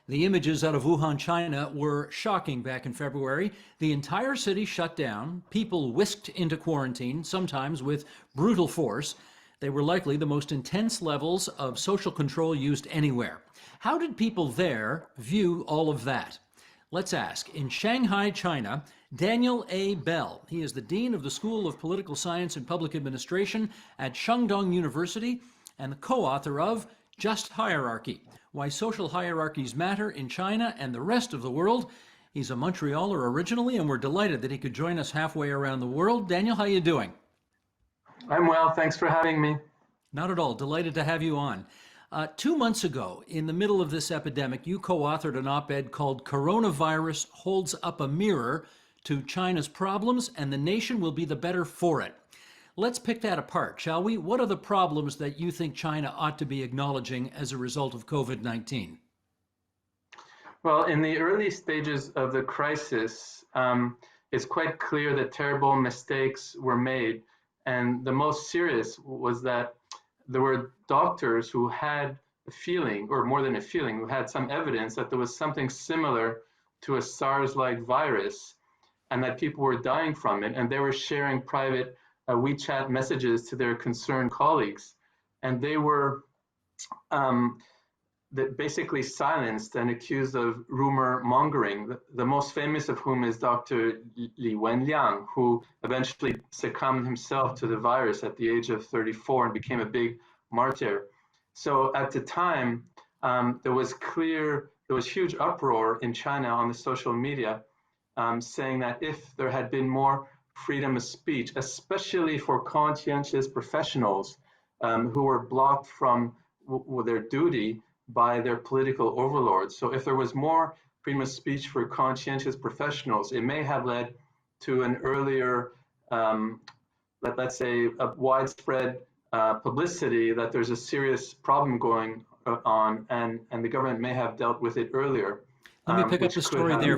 The images out of Wuhan, China were shocking back in February. The entire city shut down, people whisked into quarantine, sometimes with brutal force. They were likely the most intense levels of social control used anywhere. How did people there view all of that? Let's ask. In Shanghai, China, Daniel A. Bell. He is the Dean of the School of Political Science and Public Administration at Shandong University and the co-author of Just Hierarchy: Why Social Hierarchies Matter in China and the Rest of the World. He's a Montrealer originally, and we're delighted that he could join us halfway around the world. Daniel, how are you doing? I'm well, thanks for having me. Not at all. Delighted to have you on. 2 months ago, in the middle of this epidemic, you co-authored an op-ed called "Coronavirus Holds Up a Mirror to China's Problems, and the Nation Will Be the Better for It." Let's pick that apart, shall we? What are the problems that you think China ought to be acknowledging as a result of COVID-19? Well, in the early stages of the crisis, it's quite clear that terrible mistakes were made. And the most serious was that there were doctors who had a feeling, or more than a feeling, who had some evidence that there was something similar to a SARS-like virus and that people were dying from it. And they were sharing private WeChat messages to their concerned colleagues, and they were basically silenced and accused of rumor mongering, the most famous of whom is Dr. Li Wenliang, who eventually succumbed himself to the virus at the age of 34 and became a big martyr. So at the time, there was huge uproar in China on the social media, saying that if there had been more freedom of speech, especially for conscientious professionals who were blocked from their duty by their political overlords. So if there was more freedom of speech for conscientious professionals, it may have led to an earlier, let's say, a widespread publicity that there's a serious problem going on, and the government may have dealt with it earlier. Let me pick up the story there.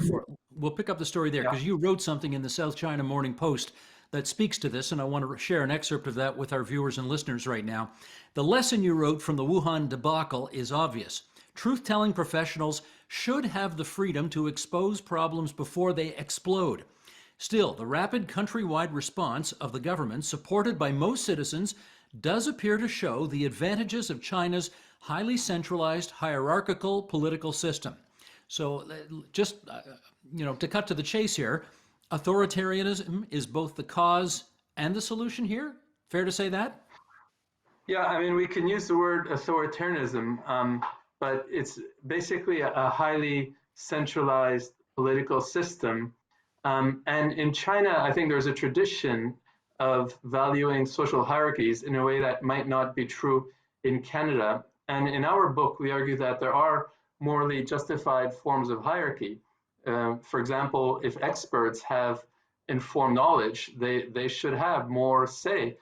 We'll pick up the story there because Yeah. you wrote something in the South China Morning Post that speaks to this, and I want to share an excerpt of that with our viewers and listeners right now. The lesson you wrote from the Wuhan debacle is obvious. Truth-telling professionals should have the freedom to expose problems before they explode. Still, the rapid countrywide response of the government, supported by most citizens, does appear to show the advantages of China's highly centralized, hierarchical political system. So just, to cut to the chase here, authoritarianism is both the cause and the solution here? Fair to say that? Yeah, I mean, we can use the word authoritarianism, but it's basically a highly centralized political system. And in China, I think there's a tradition of valuing social hierarchies in a way that might not be true in Canada. And in our book, we argue that there are morally justified forms of hierarchy. For example, if experts have informed knowledge, they should have more say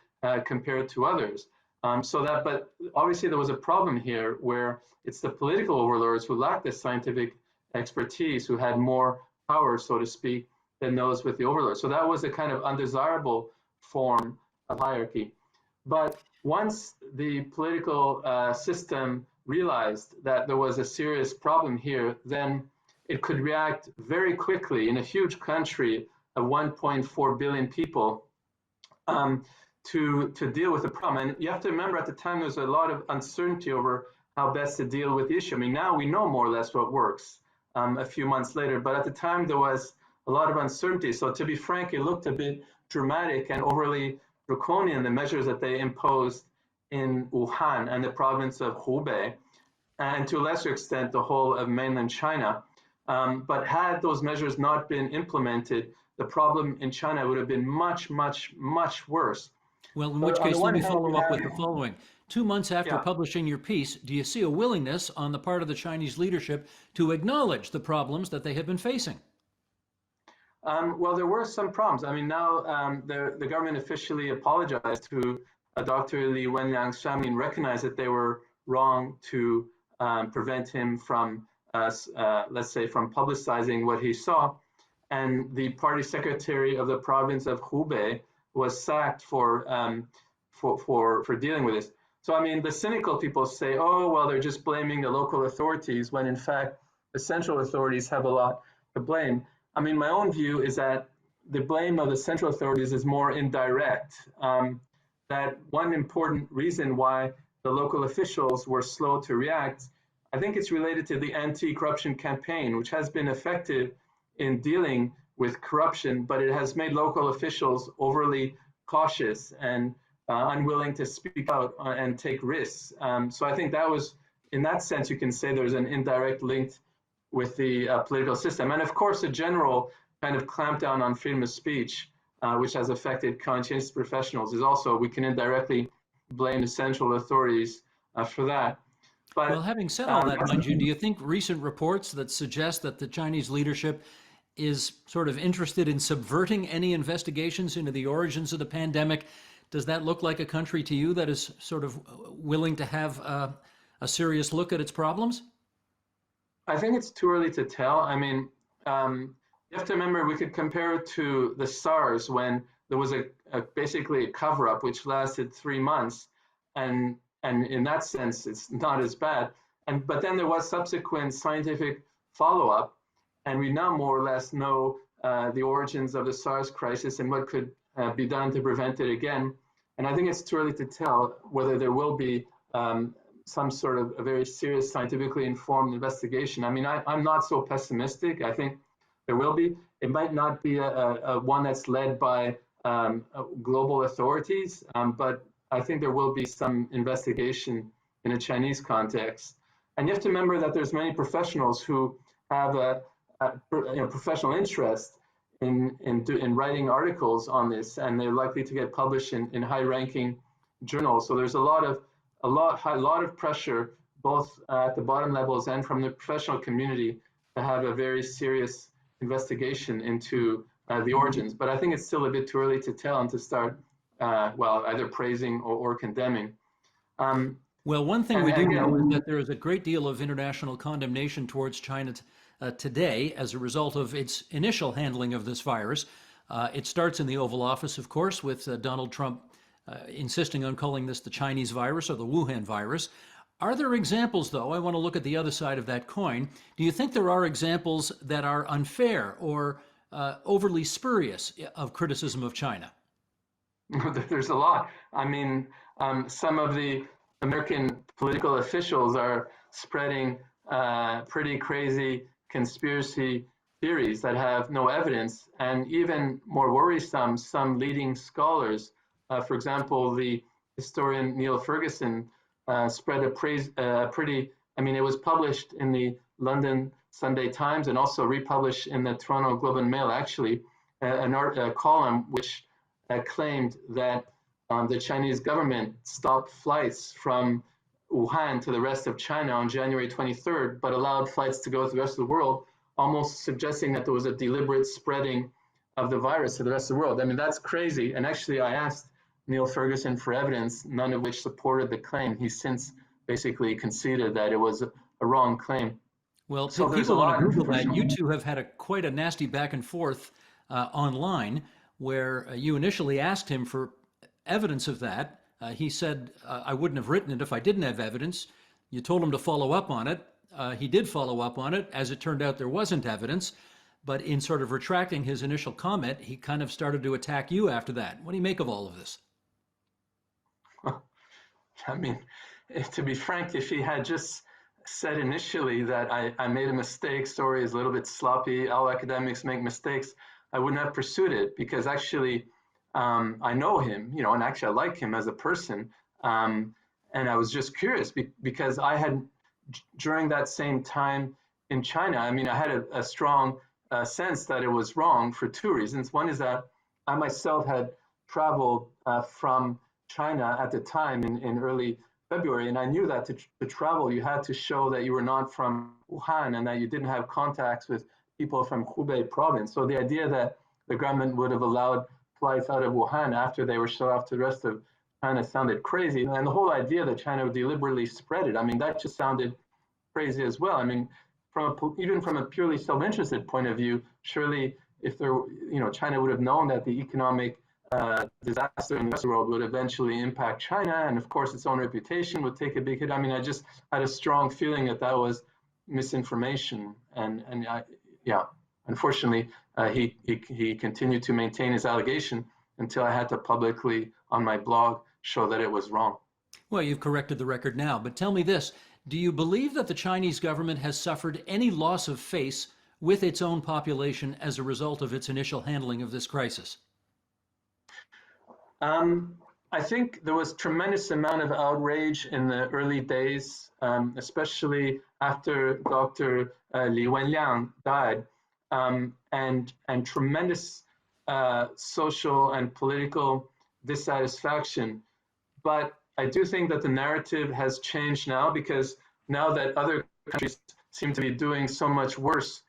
compared to others. But obviously there was a problem here where it's the political overlords who lack the scientific expertise who had more power, so to speak, than those with the overlords. So that was a kind of undesirable form of hierarchy. But once the political system realized that there was a serious problem here, then it could react very quickly in a huge country of 1.4 billion people to deal with the problem. And you have to remember at the time there was a lot of uncertainty over how best to deal with the issue. I mean, now we know more or less what works a few months later, but at the time there was a lot of uncertainty. So to be frank, it looked a bit dramatic and overly draconian, the measures that they imposed in Wuhan and the province of Hubei, and to a lesser extent, the whole of mainland China. But had those measures not been implemented, the problem in China would have been much, much, much worse. Well, in which case, let me follow up with the have, following. 2 months after yeah. publishing your piece, do you see a willingness on the part of the Chinese leadership to acknowledge the problems that they have been facing? Well, there were some problems. I mean, now the government officially apologized to Dr. Li Wenliang's family and recognized that they were wrong to prevent him from, let's say, from publicizing what he saw. And the party secretary of the province of Hubei was sacked for dealing with this. So, I mean, the cynical people say, oh, well, they're just blaming the local authorities, when in fact, the central authorities have a lot to blame. I mean, my own view is that the blame of the central authorities is more indirect. That one important reason why the local officials were slow to react, I think it's related to the anti-corruption campaign, which has been effective in dealing with corruption, but it has made local officials overly cautious and unwilling to speak out and take risks. So I think that was, in that sense, you can say there's an indirect link with the political system. And of course, a general kind of clampdown on freedom of speech, which has affected conscientious professionals, is also, we can indirectly blame the central authorities for that. But, well, having said all that, mind you, do you think recent reports that suggest that the Chinese leadership is sort of interested in subverting any investigations into the origins of the pandemic, does that look like a country to you that is sort of willing to have a serious look at its problems? I think it's too early to tell. I mean, you have to remember, we could compare it to the SARS, when there was basically a cover-up which lasted 3 months, and in that sense, it's not as bad. But then there was subsequent scientific follow-up, and we now more or less know the origins of the SARS crisis and what could be done to prevent it again. And I think it's too early to tell whether there will be some sort of a very serious, scientifically informed investigation. I mean, I'm not so pessimistic. I think there will be. It might not be a one that's led by global authorities, but I think there will be some investigation in a Chinese context. And you have to remember that there's many professionals who have a professional interest in writing articles on this, and they're likely to get published in high-ranking journals. So there's a lot of pressure, both at the bottom levels and from the professional community, to have a very serious investigation into the origins. But I think it's still a bit too early to tell and to start, either praising or condemning. Well, one thing we do know is that there is a great deal of international condemnation towards China today as a result of its initial handling of this virus. It starts in the Oval Office, of course, with Donald Trump insisting on calling this the Chinese virus or the Wuhan virus. Are there examples, though, I want to look at the other side of that coin, do you think there are examples that are unfair or overly spurious of criticism of China? There's a lot. I mean, some of the American political officials are spreading pretty crazy conspiracy theories that have no evidence, and even more worrisome, some leading scholars, for example, the historian Neil Ferguson, spread a pretty, I mean, it was published in the London Sunday Times and also republished in the Toronto Globe and Mail, actually, a column which claimed that the Chinese government stopped flights from Wuhan to the rest of China on January 23rd, but allowed flights to go to the rest of the world, almost suggesting that there was a deliberate spreading of the virus to the rest of the world. I mean, that's crazy. And actually, I asked Neil Ferguson for evidence, none of which supported the claim. He's since basically conceded that it was a wrong claim. Well, so people want to Google that. You two have had quite a nasty back and forth online, where you initially asked him for evidence of that. He said, I wouldn't have written it if I didn't have evidence. You told him to follow up on it. He did follow up on it. As it turned out, there wasn't evidence. But in sort of retracting his initial comment, he kind of started to attack you after that. What do you make of all of this? I mean, to be frank, if he had just said initially that I made a mistake, story is a little bit sloppy, all academics make mistakes, I wouldn't have pursued it, because actually I know him, and actually I like him as a person. And I was just curious because I had, during that same time in China, I mean, I had a strong sense that it was wrong for two reasons. One is that I myself had traveled from China at the time in early February, and I knew that to travel, you had to show that you were not from Wuhan and that you didn't have contacts with people from Hubei province. So the idea that the government would have allowed flights out of Wuhan after they were shut off to the rest of China sounded crazy. And the whole idea that China would deliberately spread it, I mean, that just sounded crazy as well. I mean, even from a purely self-interested point of view, surely if there, China would have known that the economic disaster in the rest of the world would eventually impact China, and of course its own reputation would take a big hit. I mean, I just had a strong feeling that was misinformation. Yeah, unfortunately, he continued to maintain his allegation until I had to publicly, on my blog, show that it was wrong. Well, you've corrected the record now, but tell me this. Do you believe that the Chinese government has suffered any loss of face with its own population as a result of its initial handling of this crisis? I think there was tremendous amount of outrage in the early days, especially after Dr. Li Wenliang died, and tremendous social and political dissatisfaction. But I do think that the narrative has changed now, because now that other countries seem to be doing so much worse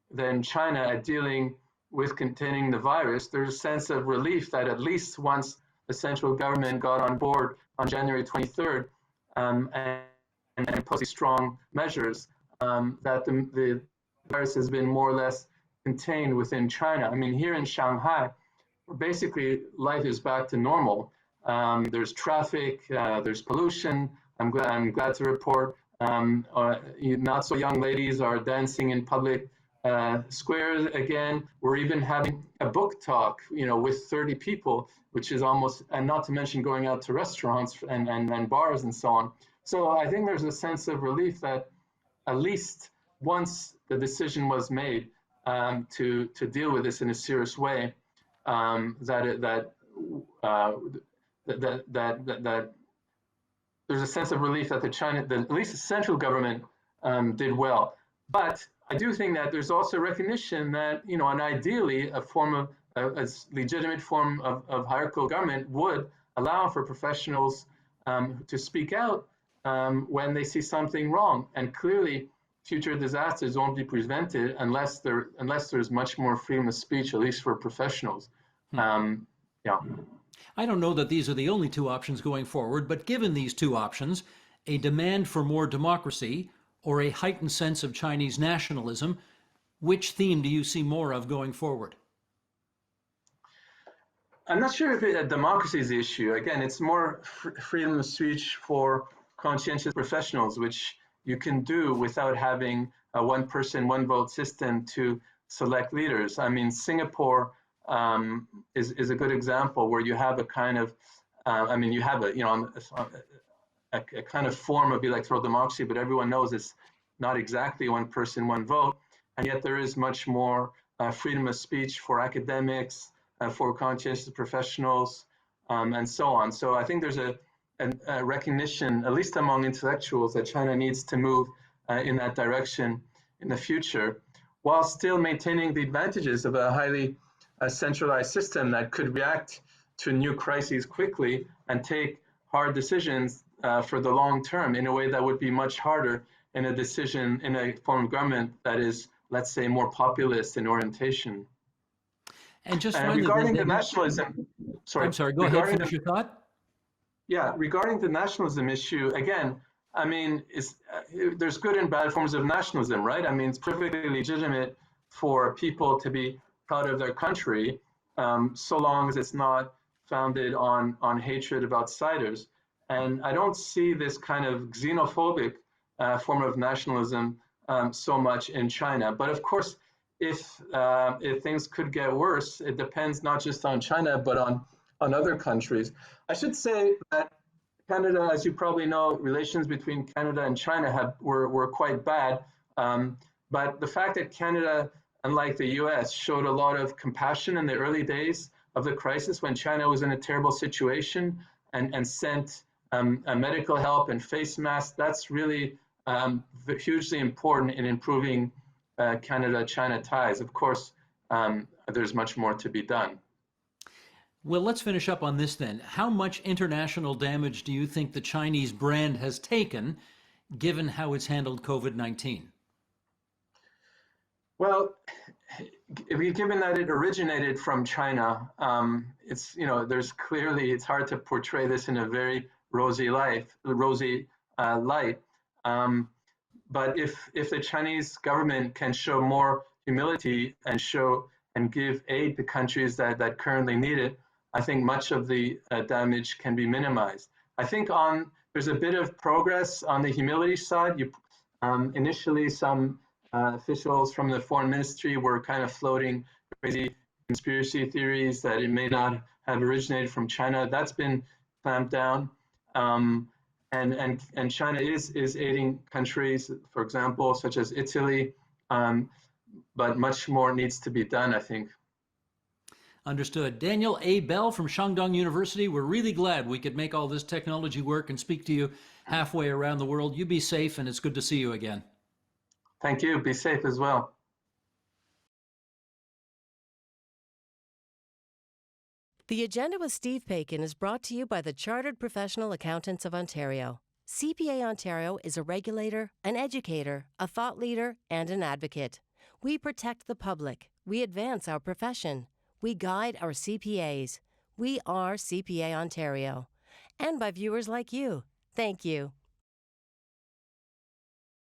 than China at dealing with containing the virus, there's a sense of relief that at least once the central government got on board on January 23rd and imposed strong measures, that the virus has been more or less contained within China. I mean, here in Shanghai, basically life is back to normal. There's traffic, there's pollution. I'm glad to report not so young ladies are dancing in public squares again. We're even having a book talk, with 30 people, which is almost, and not to mention going out to restaurants and bars and so on. So I think there's a sense of relief that at least once the decision was made to deal with this in a serious way, that there's a sense of relief that at least the central government did well. But I do think that there's also recognition that, and ideally a legitimate form of hierarchical government would allow for professionals to speak out when they see something wrong. And clearly, future disasters won't be prevented unless there's much more freedom of speech, at least for professionals. Yeah. I don't know that these are the only two options going forward, but given these two options, a demand for more democracy or a heightened sense of Chinese nationalism, which theme do you see more of going forward? I'm not sure if democracy is the issue. Again, it's more freedom of speech for conscientious professionals, which you can do without having a one person, one vote system to select leaders. I mean, Singapore is a good example where you have a kind of, you have a kind of form of electoral democracy, but everyone knows it's not exactly one person, one vote, and yet there is much more freedom of speech for academics, for conscientious professionals, and so on. So I think there's a recognition, at least among intellectuals, that China needs to move in that direction in the future, while still maintaining the advantages of a highly centralized system that could react to new crises quickly and take hard decisions for the long term in a way that would be much harder in a form of government that is, let's say, more populist in orientation. And just finally, regarding the nationalism, I'm sorry, go ahead, finish your thought. Yeah, regarding the nationalism issue, again, I mean, there's good and bad forms of nationalism, right? I mean, it's perfectly legitimate for people to be proud of their country, so long as it's not founded on hatred of outsiders. And I don't see this kind of xenophobic form of nationalism so much in China. But of course, if things could get worse, it depends not just on China, but on other countries. I should say that Canada, as you probably know, relations between Canada and China were quite bad. But the fact that Canada, unlike the US, showed a lot of compassion in the early days of the crisis when China was in a terrible situation and sent medical help and face masks, that's really hugely important in improving Canada-China ties. Of course, there's much more to be done. Well, let's finish up on this then. How much international damage do you think the Chinese brand has taken, given how it's handled COVID-19? Well, given that it originated from China, it's hard to portray this in a very rosy light. But if the Chinese government can show more humility and give aid to countries that currently need it, I think much of the damage can be minimized. I think there's a bit of progress on the humility side. Initially, some officials from the foreign ministry were kind of floating crazy conspiracy theories that it may not have originated from China. That's been clamped down. And China is aiding countries, for example, such as Italy, but much more needs to be done, I think. Understood. Daniel A. Bell from Shandong University, we're really glad we could make all this technology work and speak to you halfway around the world. You be safe, and it's good to see you again. Thank you. Be safe as well. The Agenda with Steve Paikin is brought to you by the Chartered Professional Accountants of Ontario. CPA Ontario is a regulator, an educator, a thought leader, and an advocate. We protect the public. We advance our profession. We guide our CPAs. We are CPA Ontario. And by viewers like you. Thank you.